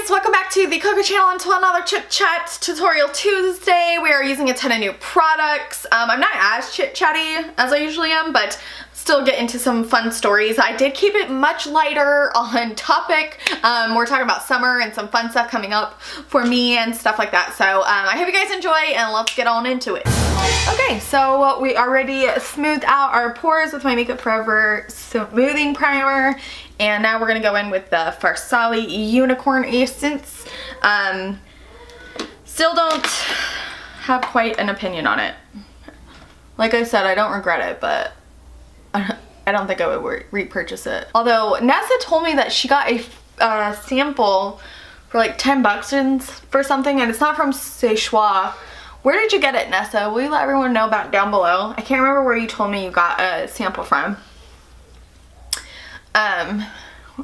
guys, welcome back to the Cocco channel and to another chit chat tutorial Tuesday. We are using a ton of new products. I'm not as chit chatty as I usually am, but still get into some fun stories. I did keep it much lighter on topic. We're talking about summer and some fun stuff coming up for me and stuff like that. So I hope you guys enjoy and let's get on into it. Okay, so we already smoothed out our pores with my Makeup Forever smoothing primer. And now we're gonna go in with the Farsali Unicorn Essence. Still don't have quite an opinion on it. Like I said, I don't regret it, but I don't think I would repurchase it. Although Nessa told me that she got a sample for like 10 bucks for something, and it's not from Szechuan. Where did you get it, Nessa? Will you let everyone know about down below? I can't remember where you told me you got a sample from.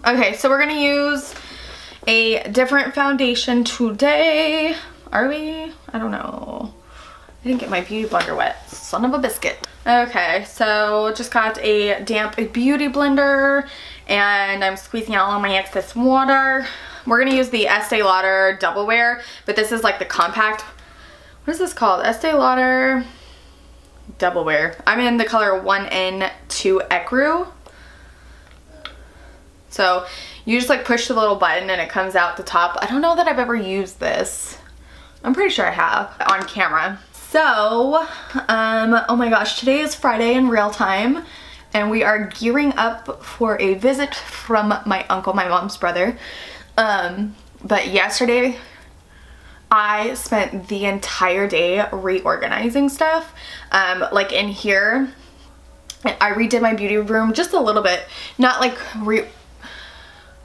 Okay, so we're gonna use a different foundation today. Are we? I don't know. I didn't get my beauty blender wet. Son of a biscuit. Okay, so just got a damp beauty blender and I'm squeezing out all my excess water. We're gonna use the Estee Lauder Double Wear, but this is like the compact. What is this called? Estee Lauder Double Wear. I'm in the color 1N2 Ecru. So you just like push the little button and it comes out the top. I don't know that I've ever used this. I'm pretty sure I have on camera. So, oh my gosh, today is Friday in real time and we are gearing up for a visit from my uncle, my mom's brother. But yesterday I spent the entire day reorganizing stuff. Like in here, I redid my beauty room just a little bit, not like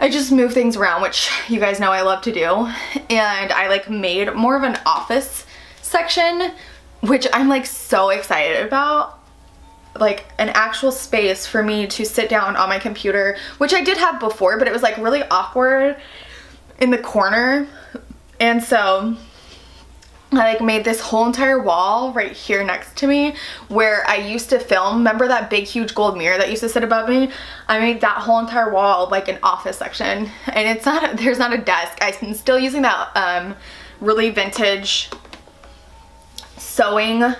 I just move things around, which you guys know I love to do. And I like made more of an office section, which I'm like so excited about. Like an actual space for me to sit down on my computer, which I did have before, but it was like really awkward in the corner. And so I like made this whole entire wall right here next to me where I used to film. Remember that big huge gold mirror that used to sit above me? I made that whole entire wall like an office section, and it's not, there's not a desk. I'm still using that really vintage sewing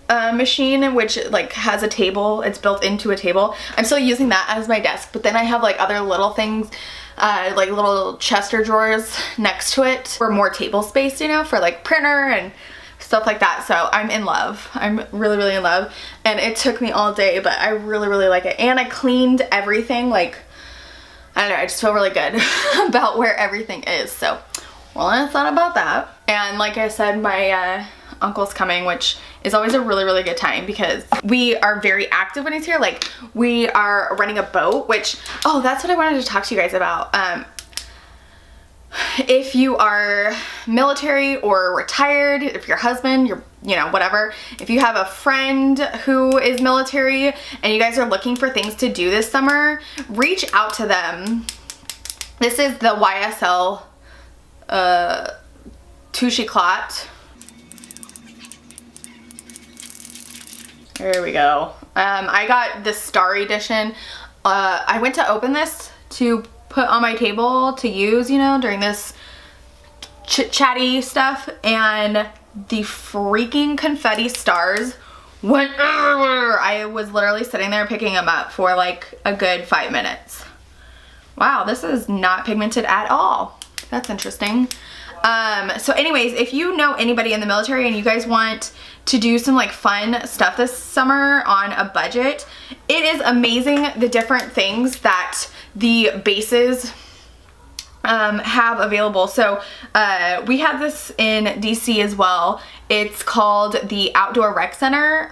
machine, which like has a table. It's built into a table. I'm still using that as my desk, but then I have like other little things, like little chester drawers next to it for more table space, you know, for like printer and stuff like that. So I'm in love. I'm really, really in love. And it took me all day, but I really, really like it. And I cleaned everything. Like, I don't know, I just feel really good about where everything is. So, well, I thought about that. And like I said, my uncle's coming, which is always a really, really good time because we are very active when he's here. Like, we are renting a boat, which, oh, that's what I wanted to talk to you guys about. If you are military or retired, if your husband, you know, whatever, if you have a friend who is military and you guys are looking for things to do this summer, reach out to them. This is the YSL Touche Eclat. There we go. I got the Star Edition. I went to open this to put on my table to use, you know, during this chit-chatty stuff, and the freaking confetti stars went everywhere. I was literally sitting there picking them up for like a good 5 minutes. Wow, this is not pigmented at all. That's interesting. So anyways, if you know anybody in the military and you guys want to do some like fun stuff this summer on a budget, it is amazing the different things that the bases have available. So we have this in DC as well. It's called the Outdoor Rec Center.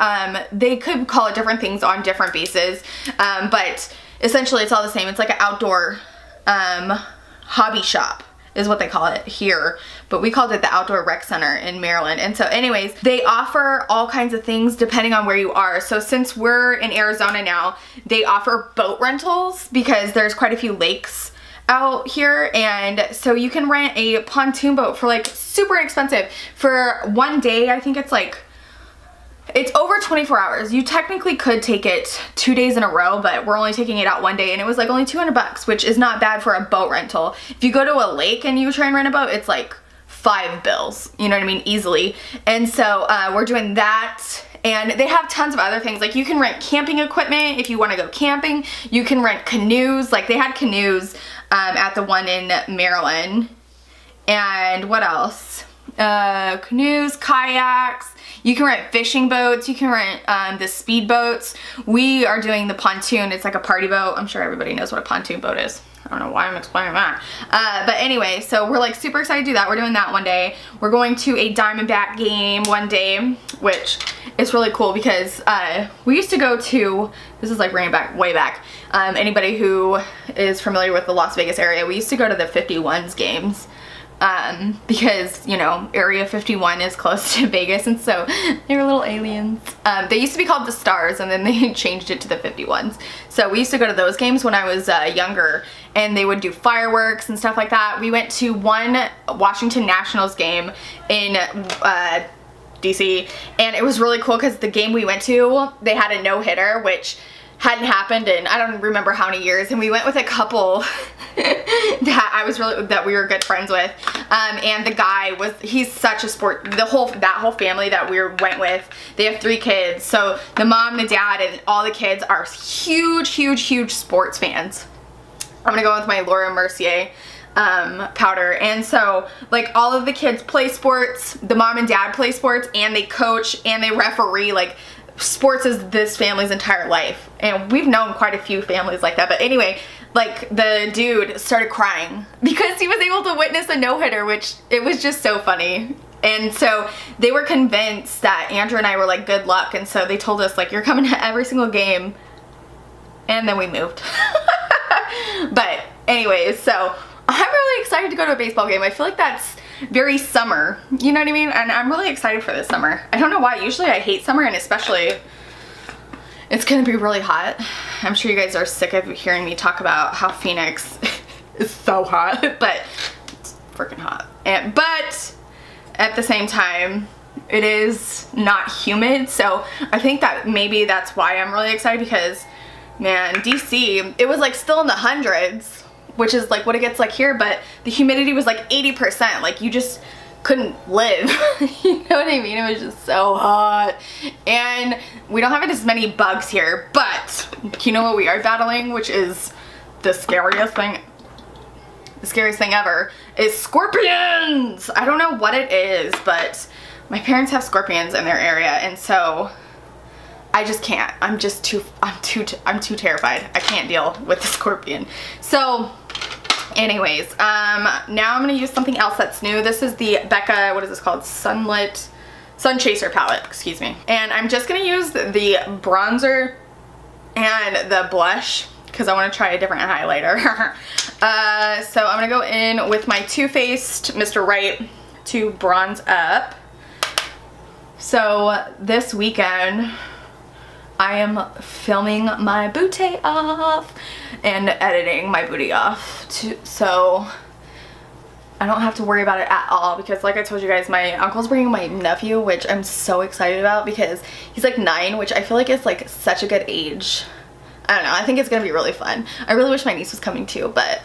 They could call it different things on different bases, but essentially it's all the same. It's like an outdoor hobby shop is what they call it here, but we called it the Outdoor Rec Center in Maryland. And so anyways, they offer all kinds of things depending on where you are. So since we're in Arizona now, they offer boat rentals because there's quite a few lakes out here, and so you can rent a pontoon boat for like super inexpensive. For one day, I think it's like It's over 24 hours. You technically could take it 2 days in a row, but we're only taking it out one day, and it was like only 200 bucks, which is not bad for a boat rental. If you go to a lake and you try and rent a boat, it's like 5 bills, you know what I mean, easily. And so we're doing that, and they have tons of other things. Like you can rent camping equipment if you want to go camping. You can rent canoes. Like they had canoes at the one in Maryland. And what else? Canoes, kayaks. You can rent fishing boats. You can rent the speed boats. We are doing the pontoon. It's like a party boat. I'm sure everybody knows what a pontoon boat is. I don't know why I'm explaining that. But anyway, so we're like super excited to do that. We're doing that one day. We're going to a Diamondback game one day, which is really cool because we used to go to, this is like bringing back way back, anybody who is familiar with the Las Vegas area, we used to go to the 51s games. Because, you know, Area 51 is close to Vegas, and so they were little aliens. They used to be called the Stars, and then they changed it to the 51s. So we used to go to those games when I was younger, and they would do fireworks and stuff like that. We went to one Washington Nationals game in DC, and it was really cool because the game we went to, they had a no-hitter, which hadn't happened in I don't remember how many years, and we went with a couple that we were good friends with, and the guy was, he's such a sport, that whole family that we went with, they have 3 kids, so the mom, the dad, and all the kids are huge sports fans. I'm gonna go with my Laura Mercier powder, and so like all of the kids play sports, the mom and dad play sports, and they coach and they referee. Like sports is this family's entire life, and we've known quite a few families like that. But anyway, like the dude started crying because he was able to witness a no-hitter, which it was just so funny. And so they were convinced that Andrew and I were like good luck, and so they told us like, you're coming to every single game, and then we moved. But anyways, so I'm really excited to go to a baseball game. I feel like that's very summer, you know what I mean? And I'm really excited for this summer. I don't know why. Usually I hate summer, and especially it's gonna be really hot. I'm sure you guys are sick of hearing me talk about how Phoenix is so hot, but it's freaking hot. But at the same time, it is not humid, so I think that maybe that's why I'm really excited, because man, DC, it was like still in the hundreds, which is like what it gets like here, but the humidity was like 80%. Like you just couldn't live. You know what I mean? It was just so hot. And we don't have as many bugs here, but you know what we are battling, which is the scariest thing ever, is scorpions. I don't know what it is, but my parents have scorpions in their area, and so I just can't. I'm too terrified. I can't deal with the scorpion. So anyways, now I'm gonna use something else that's new. This is the Becca, what is this called? Sunchaser palette, excuse me. And I'm just gonna use the bronzer and the blush because I want to try a different highlighter. So I'm gonna go in with my Too Faced Mr. Right to bronze up. So this weekend I am filming my booty off and editing my booty off so I don't have to worry about it at all, because like I told you guys, my uncle's bringing my nephew, which I'm so excited about because he's like 9, which I feel like is like such a good age. I don't know, I think it's gonna be really fun. I really wish my niece was coming too, but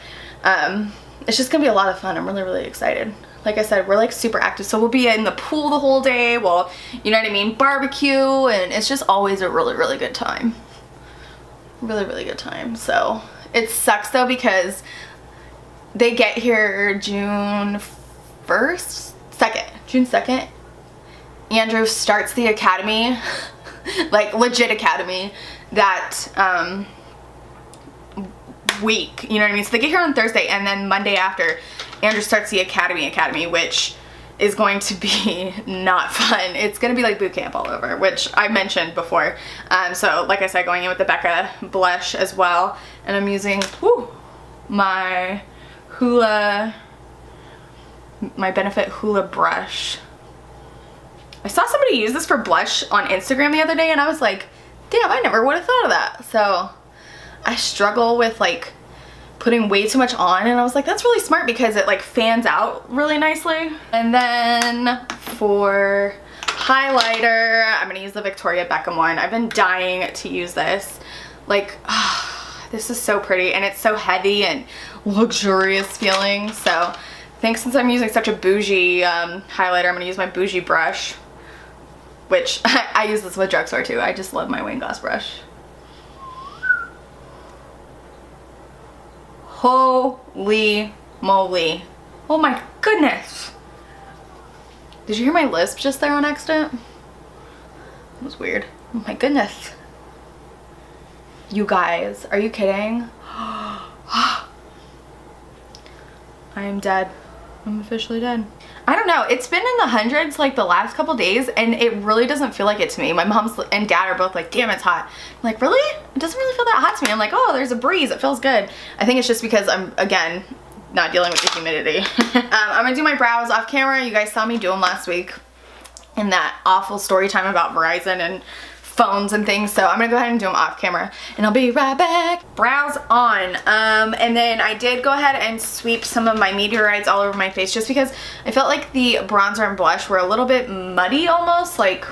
it's just gonna be a lot of fun. I'm really excited. Like I said, we're like super active, so we'll be in the pool the whole day. Well, you know what I mean, barbecue, and it's just always a really good time. Really good time. So it sucks though because they get here June 2nd. Andrew starts the academy, like legit academy, that week, you know what I mean? So they get here on Thursday, and then Monday after, Andrew starts the academy, which is going to be not fun. It's going to be like boot camp all over, which I mentioned before. So like I said, going in with the Becca blush as well, and I'm using my Benefit Hoola brush. I saw somebody use this for blush on Instagram the other day, and I was like, damn, I never would have thought of that. So I struggle with like putting way too much on, and I was like, that's really smart because it like fans out really nicely. And then for highlighter. I'm gonna use the Victoria Beckham one. I've been dying to use this. Like, this is so pretty, and it's so heavy and luxurious feeling. So I think since I'm using such a bougie highlighter, I'm gonna use my bougie brush, which I use this with drugstore too. I just love my Wayne Glass brush. Holy moly. Oh my goodness. Did you hear my lisp just there on accident? That was weird. Oh my goodness. You guys, are you kidding? I am dead. I'm officially dead. I don't know. It's been in the hundreds like the last couple days, and it really doesn't feel like it to me. My mom and dad are both like, damn, it's hot. I'm like, really? It doesn't really feel that hot to me. I'm like, oh, there's a breeze. It feels good. I think it's just because I'm, again, not dealing with the humidity. I'm gonna do my brows off camera. You guys saw me do them last week in that awful story time about Verizon and phones and things, so I'm gonna go ahead and do them off camera, and I'll be right back. Brows on, and then I did go ahead and sweep some of my meteorites all over my face just because I felt like the bronzer and blush were a little bit muddy almost, like,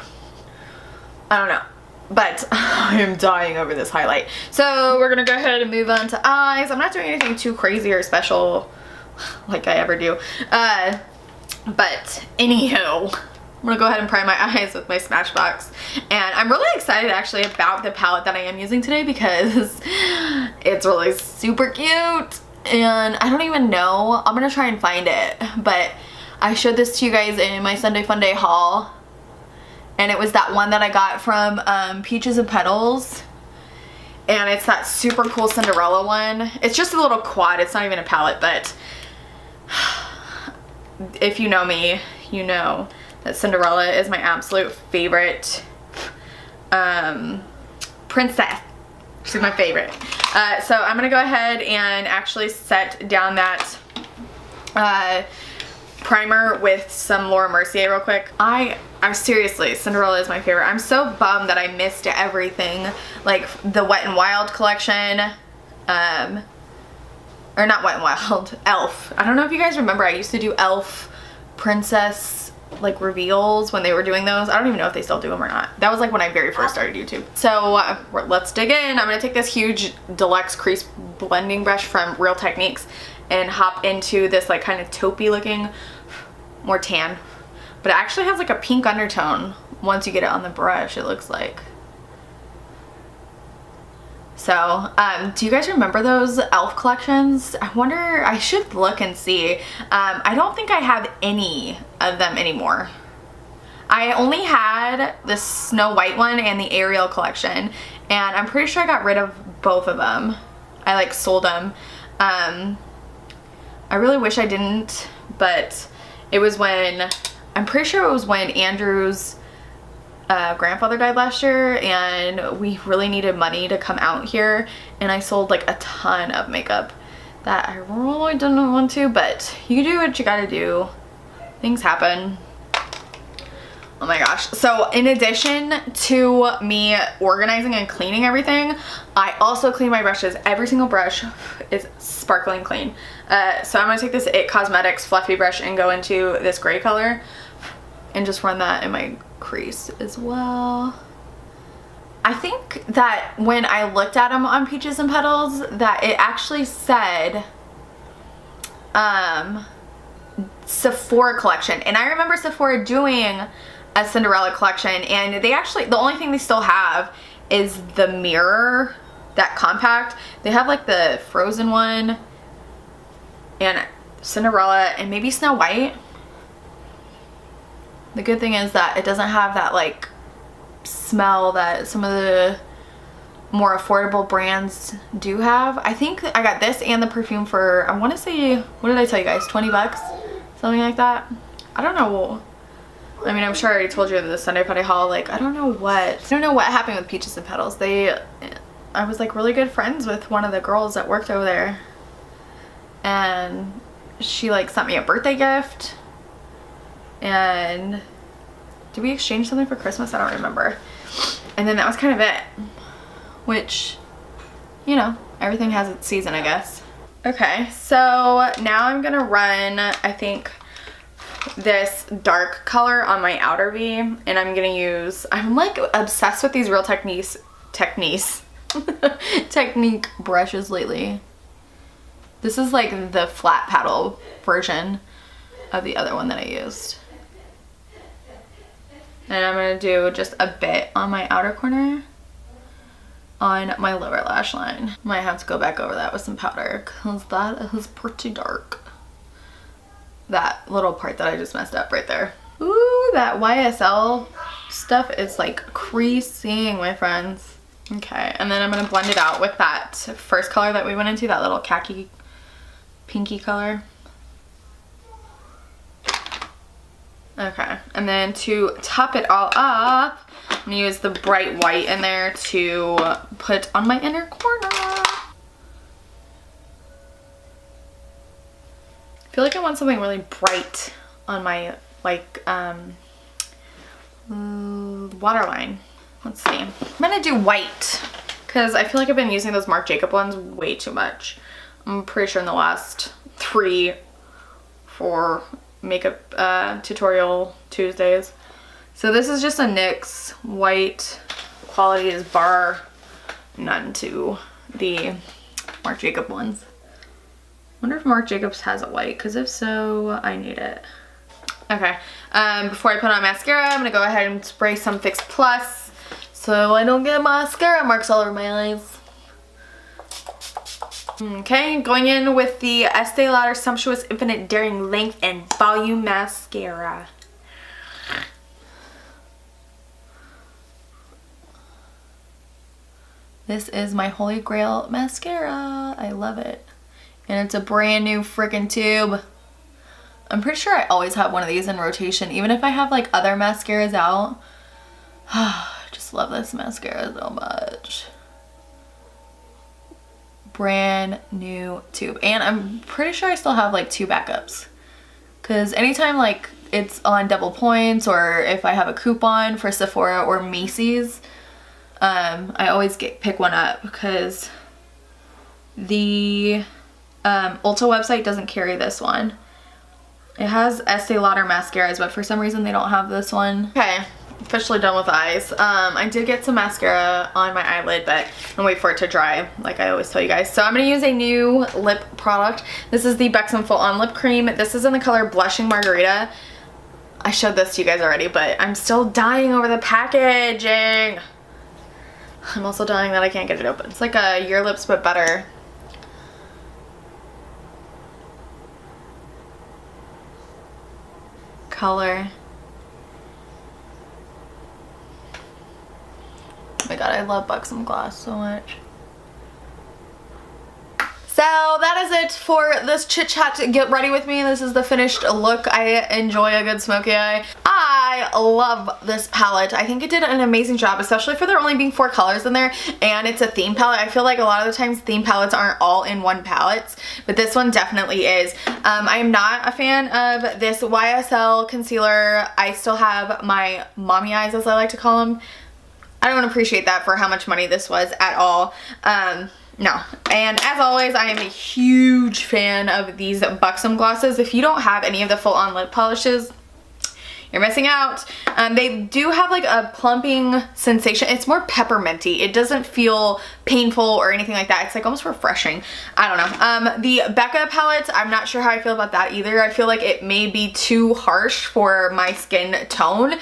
I don't know, but I am dying over this highlight. So we're gonna go ahead and move on to eyes. I'm not doing anything too crazy or special like I ever do, but anywho, I'm gonna go ahead and prime my eyes with my Smashbox, and I'm really excited actually about the palette that I am using today because it's really super cute, and I don't even know, I'm gonna try and find it, but I showed this to you guys in my Sunday Funday haul, and it was that one that I got from Peaches and Petals, and it's that super cool Cinderella one. It's just a little quad, it's not even a palette, but if you know me, you know that Cinderella is my absolute favorite princess. She's my favorite. So I'm gonna go ahead and actually set down that primer with some Laura Mercier real quick. I'm seriously, Cinderella is my favorite. I'm so bummed that I missed everything, like the Wet n Wild collection, or not Wet n Wild, Elf. I don't know if you guys remember, I used to do Elf princess like reveals when they were doing those. I don't even know if they still do them or not. That was like when I very first started YouTube. So let's dig in. I'm gonna take this huge deluxe crease blending brush from Real Techniques and hop into this like kind of taupey looking, more tan, but it actually has like a pink undertone once you get it on the brush, it looks like. So, do you guys remember those Elf collections? I wonder, I should look and see. I don't think I have any of them anymore. I only had the Snow White one and the Ariel collection, and I'm pretty sure I got rid of both of them. I like sold them. I really wish I didn't, but it was when, I'm pretty sure it was when Andrew's grandfather died last year, and we really needed money to come out here, and I sold like a ton of makeup that I really didn't want to, but you do what you gotta do. Things happen. Oh my gosh. So in addition to me organizing and cleaning everything, I also clean my brushes. Every single brush is sparkling clean. So I'm gonna take this It Cosmetics fluffy brush and go into this gray color and just run that in my crease as well. I think that when I looked at them on Peaches and Petals that it actually said Sephora collection, and I remember Sephora doing a Cinderella collection, and they actually, the only thing they still have is the mirror, that compact. They have like the Frozen one and Cinderella and maybe Snow White. The good thing is that it doesn't have that like smell that some of the more affordable brands do have. I think I got this and the perfume for, I want to say, what did I tell you guys, 20 bucks? Something like that. I don't know. I mean, I'm sure I already told you in the Sunday Funday haul, like, I don't know what happened with Peaches and Petals. I was like really good friends with one of the girls that worked over there, and she like sent me a birthday gift, and did we exchange something for Christmas? I don't remember. And then that was kind of it, which, you know, everything has its season, I guess. Okay, so now I'm gonna run, I think, this dark color on my outer V, and I'm gonna use, I'm like obsessed with these Real Technique brushes lately. This is like the flat paddle version of the other one that I used. And I'm gonna do just a bit on my outer corner on my lower lash line. Might have to go back over that with some powder because that is pretty dark. That little part that I just messed up right there. Ooh, that YSL stuff is like creasing, my friends. Okay, and then I'm gonna blend it out with that first color that we went into, that little khaki pinky color. Okay, and then to top it all up, I'm gonna use the bright white in there to put on my inner corner. I feel like I want something really bright on my like waterline. Let's see. I'm gonna do white because I feel like I've been using those Marc Jacob ones way too much. I'm pretty sure in the last 3 4 makeup tutorial Tuesdays. So this is just a NYX white. Quality is bar none to the Marc Jacob ones. Wonder if Marc Jacobs has a white, because if so, I need it. Okay, before I put on mascara, I'm gonna go ahead and spray some Fix Plus so I don't get mascara marks all over my eyes. Okay, going in with the Estee Lauder Sumptuous Infinite Daring Length and Volume Mascara. This is my holy grail mascara. I love it. And it's a brand new freaking tube. I'm pretty sure I always have one of these in rotation, even if I have like other mascaras out. I just love this mascara so much. Brand new tube. And I'm pretty sure I still have like 2 backups. Because anytime like it's on double points, or if I have a coupon for Sephora or Macy's, I always pick one up, because the Ulta website doesn't carry this one. It has Estee Lauder mascaras, but for some reason they don't have this one. Okay, officially done with eyes. I did get some mascara on my eyelid, but I'm gonna wait for it to dry, like I always tell you guys. So I'm gonna use a new lip product. This is the Buxom Full On Lip Cream. This is in the color Blushing Margarita. I showed this to you guys already, but I'm still dying over the packaging. I'm also dying that I can't get it open. It's like a Your Lips But Better. Color. Oh my god, I love Buxom gloss so much. So that is it for this chit chat. Get ready with me. This is the finished look. I enjoy a good smoky eye. I love this palette. I think it did an amazing job, especially for there only being 4 colors in there, and it's a theme palette. I feel like a lot of the times theme palettes aren't all in one palette, but this one definitely is. I am not a fan of this YSL concealer. I still have my mommy eyes, as I like to call them. I don't appreciate that for how much money this was at all. No. And as always, I am a huge fan of these Buxom glosses. If you don't have any of the full on lip polishes, you're missing out. They do have like a plumping sensation. It's more pepperminty. It doesn't feel painful or anything like that. It's like almost refreshing. I don't know. The Becca palette, I'm not sure how I feel about that either. I feel like it may be too harsh for my skin tone.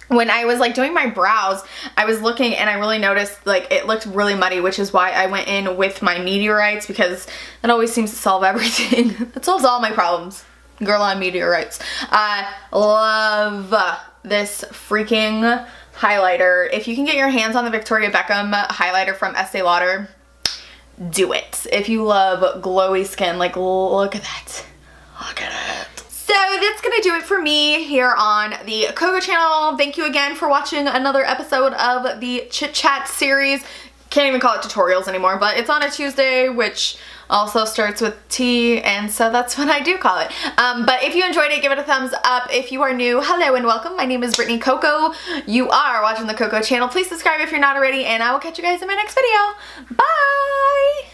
When I was like doing my brows, I was looking and I really noticed like it looked really muddy, which is why I went in with my meteorites, because that always seems to solve everything. It solves all my problems. Girl on meteorites. I love this freaking highlighter. If you can get your hands on the Victoria Beckham highlighter from Estee Lauder, do it. If you love glowy skin, like look at that. Look at it. So that's gonna do it for me here on the Cocco channel. Thank you again for watching another episode of the Chit Chat series. Can't even call it tutorials anymore, but it's on a Tuesday, which also starts with T, and so that's what I do call it. But if you enjoyed it, give it a thumbs up. If you are new, hello and welcome. My name is Brittany Cocco. You are watching the Cocco channel. Please subscribe if you're not already, and I will catch you guys in my next video. Bye!